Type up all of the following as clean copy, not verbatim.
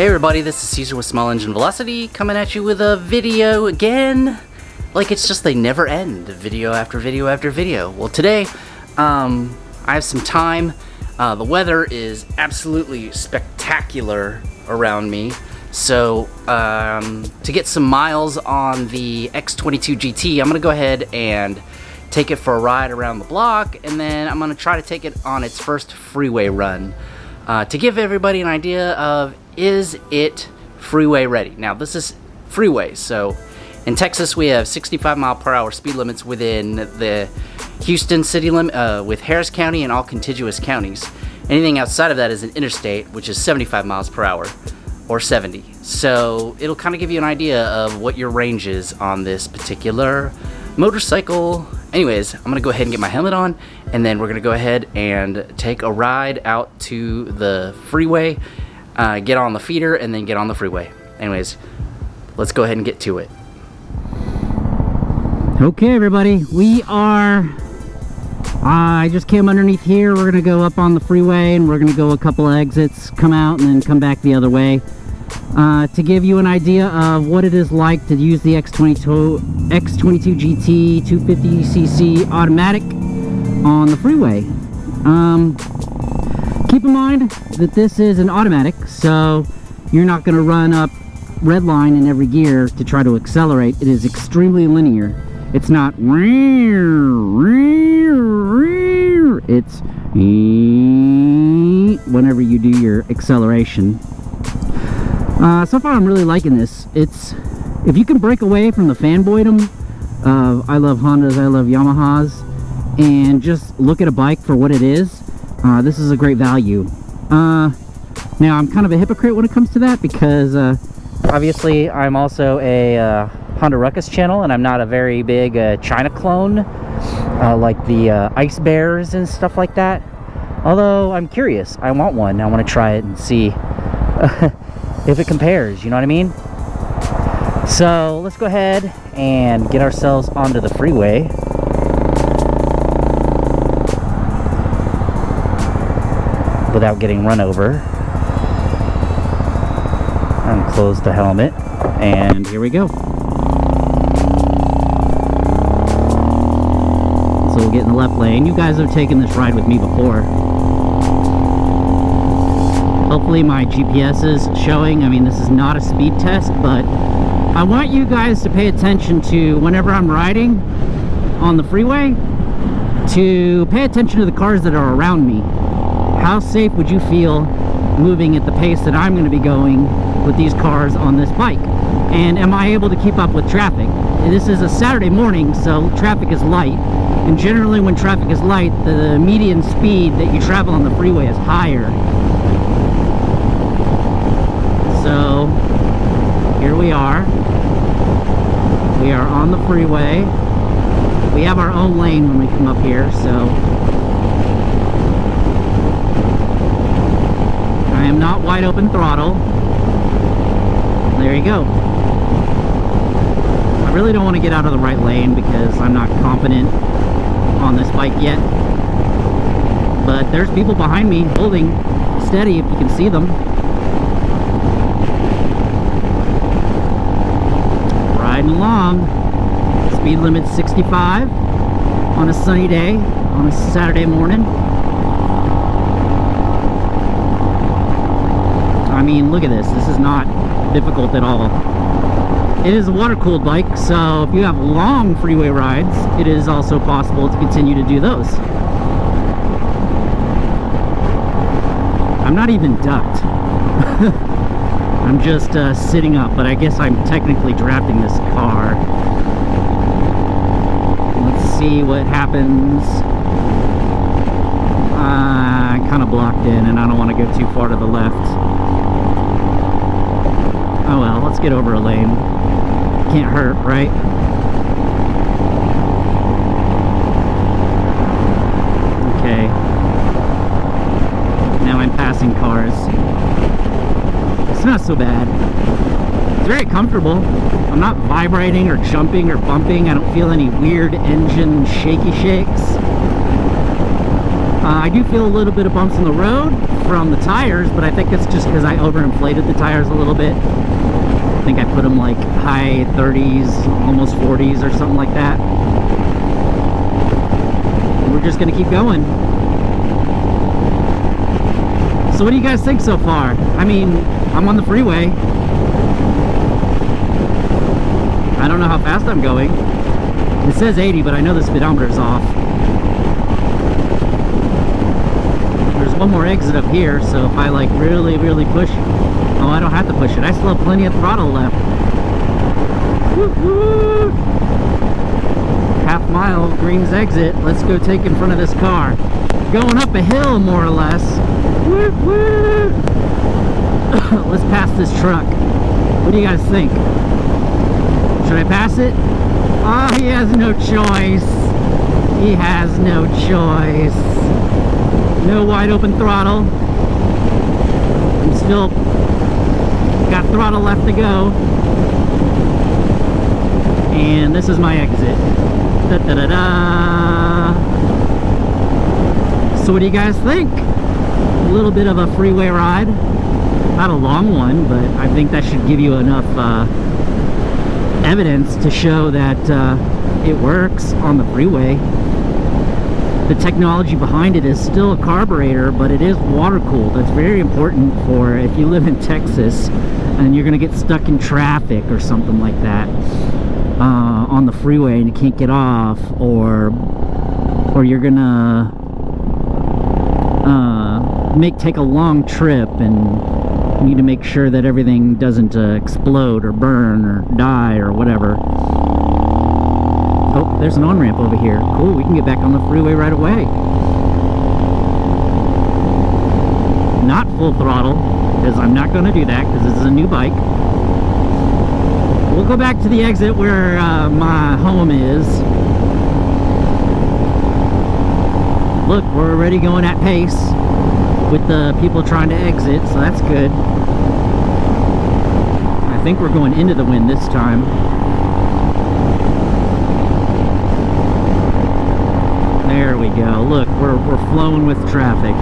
Hey everybody, this is Caesar with Small Engine Velocity, coming at you with a video again. Like it's just they never end, video after video after video. Well today, I have some time. The weather is absolutely spectacular around me. So to get some miles on the X22GT, I'm gonna go ahead and take it for a ride around the block, and then I'm gonna try to take it on its first freeway run to give everybody an idea of, is it freeway ready? Now this is Freeway, so in Texas we have 65-mile-per-hour speed limits within the Houston city limit with Harris County and all contiguous counties. Anything outside of that is an interstate, which is 75 miles per hour or 70. So it'll kind of give you an idea of what your range is on this particular motorcycle. Anyways, I'm gonna go ahead and get my helmet on, and then we're gonna go ahead and take a ride out to the freeway, get on the feeder, and then get on the freeway. Anyways, let's go ahead and get to it. Okay everybody, I just came underneath here. We're gonna go up on the freeway and we're gonna go a couple of exits, come out, and then come back the other way to give you an idea of what it is like to use the X22GT 250cc automatic on the freeway. Keep in mind that this is an automatic, so you're not going to run up red line in every gear to try to accelerate. It is extremely linear. It's not it's whenever you do your acceleration. So far I'm really liking this. It's, if you can break away from the fanboydom of I love Hondas, I love Yamahas, and just look at a bike for what it is, this is a great value. Now I'm kind of a hypocrite when it comes to that, because obviously I'm also a Honda Ruckus channel, and I'm not a very big China clone like the Ice Bears and stuff like that. Although I'm curious, I want one. I want to try it and see if it compares, you know what I mean? So let's go ahead and get ourselves onto the freeway. Without getting run over. Unclose the helmet, and here we go. So we'll get in the left lane. You guys have taken this ride with me before. Hopefully my GPS is showing. I mean, this is not a speed test, but I want you guys to pay attention to, whenever I'm riding on the freeway, to pay attention to the cars that are around me. How safe would you feel moving at the pace that I'm going to be going with these cars on this bike? And am I able to keep up with traffic? This is a Saturday morning, so traffic is light. And generally when traffic is light, the median speed that you travel on the freeway is higher. So here we are. We are on the freeway. We have our own lane when we come up here, so I am not wide open throttle. There you go. I really don't want to get out of the right lane because I'm not confident on this bike yet. But there's people behind me holding steady, if you can see them. Riding along. Speed limit 65 on a sunny day, on a Saturday morning. I mean, look at this. This is not difficult at all. It is a water-cooled bike, so if you have long freeway rides, it is also possible to continue to do those. I'm not even ducked. I'm just sitting up, but I guess I'm technically drafting this car. Let's see what happens. Kind of blocked in, and I don't want to go too far to the left. Oh well, let's get over a lane. Can't hurt, right? Okay. Now I'm passing cars. It's not so bad. It's very comfortable. I'm not vibrating or jumping or bumping. I don't feel any weird engine shaky shakes. I do feel a little bit of bumps in the road. from the tires, but I think it's just because I overinflated the tires a little bit. I think I put them like high 30s, almost 40s or something like that. And we're just gonna keep going. So what do you guys think so far? I mean, I'm on the freeway. I don't know how fast I'm going. It says 80, but I know the speedometer's off. There's one more exit up here, so if I like really push, oh, I don't have to push it. I still have plenty of throttle left. Woo-hoo! Half mile, Green's exit. Let's go take in front of this car. Going up a hill, more or less. Woo-hoo! Let's pass this truck. What do you guys think? Should I pass it? Oh, he has no choice. He has no choice. No wide open throttle. I'm still got throttle left to go. And this is my exit. Da-da-da-da. So what do you guys think? A little bit of a freeway ride. Not a long one, but I think that should give you enough evidence to show that it works on the freeway. The technology behind it is still a carburetor, but it is water cooled. That's very important for if you live in Texas and you're gonna get stuck in traffic or something like that on the freeway and you can't get off, or you're gonna take a long trip and need to make sure that everything doesn't explode or burn or die or whatever. Oh, there's an on-ramp over here. Cool, we can get back on the freeway right away. Not full throttle, because I'm not going to do that, because this is a new bike. We'll go back to the exit where my home is. Look, we're already going at pace with the people trying to exit, so that's good. I think we're going into the wind this time. There we go. Look, we're flowing with traffic.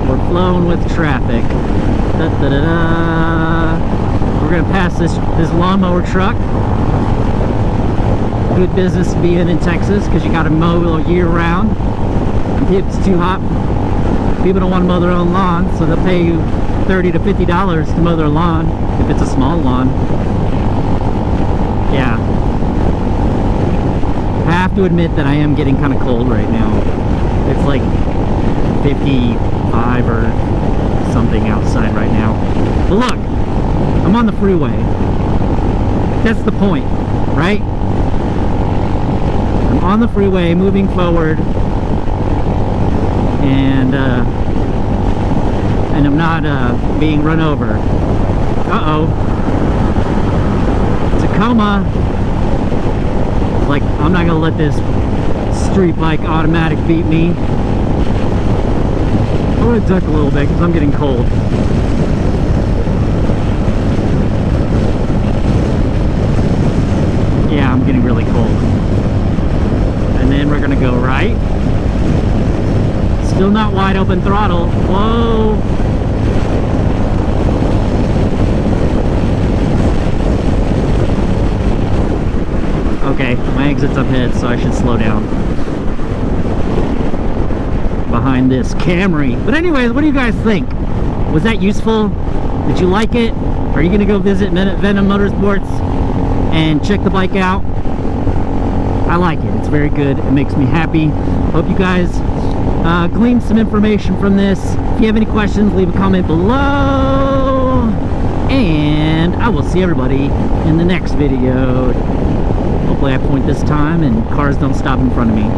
We're flowing with traffic. Da, da, da, da. We're gonna pass this lawnmower truck. Good business to be in Texas, because you got to mow all year round. If it's too hot, people don't want to mow their own lawn, so they'll pay you $30 to $50 to mow their lawn if it's a small lawn. Yeah. I have to admit that I am getting kind of cold right now. It's like 55 or something outside right now. But look, I'm on the freeway. That's the point, right? I'm on the freeway, moving forward, and I'm not being run over. Uh-oh. Tacoma. Like, I'm not gonna let this street bike automatic beat me. I'm gonna duck a little bit because I'm getting cold. Yeah, I'm getting really cold. And then we're gonna go right. Still not wide open throttle. Whoa. Okay, my exit's up ahead, so I should slow down behind this Camry. But anyways, what do you guys think? Was that useful? Did you like it? Are you gonna go visit Venom Motorsports and check the bike out? I like it. It's very good. It makes me happy. Hope you guys gleaned some information from this. If you have any questions, leave a comment below. And I will see everybody in the next video. Hopefully I point this time and cars don't stop in front of me.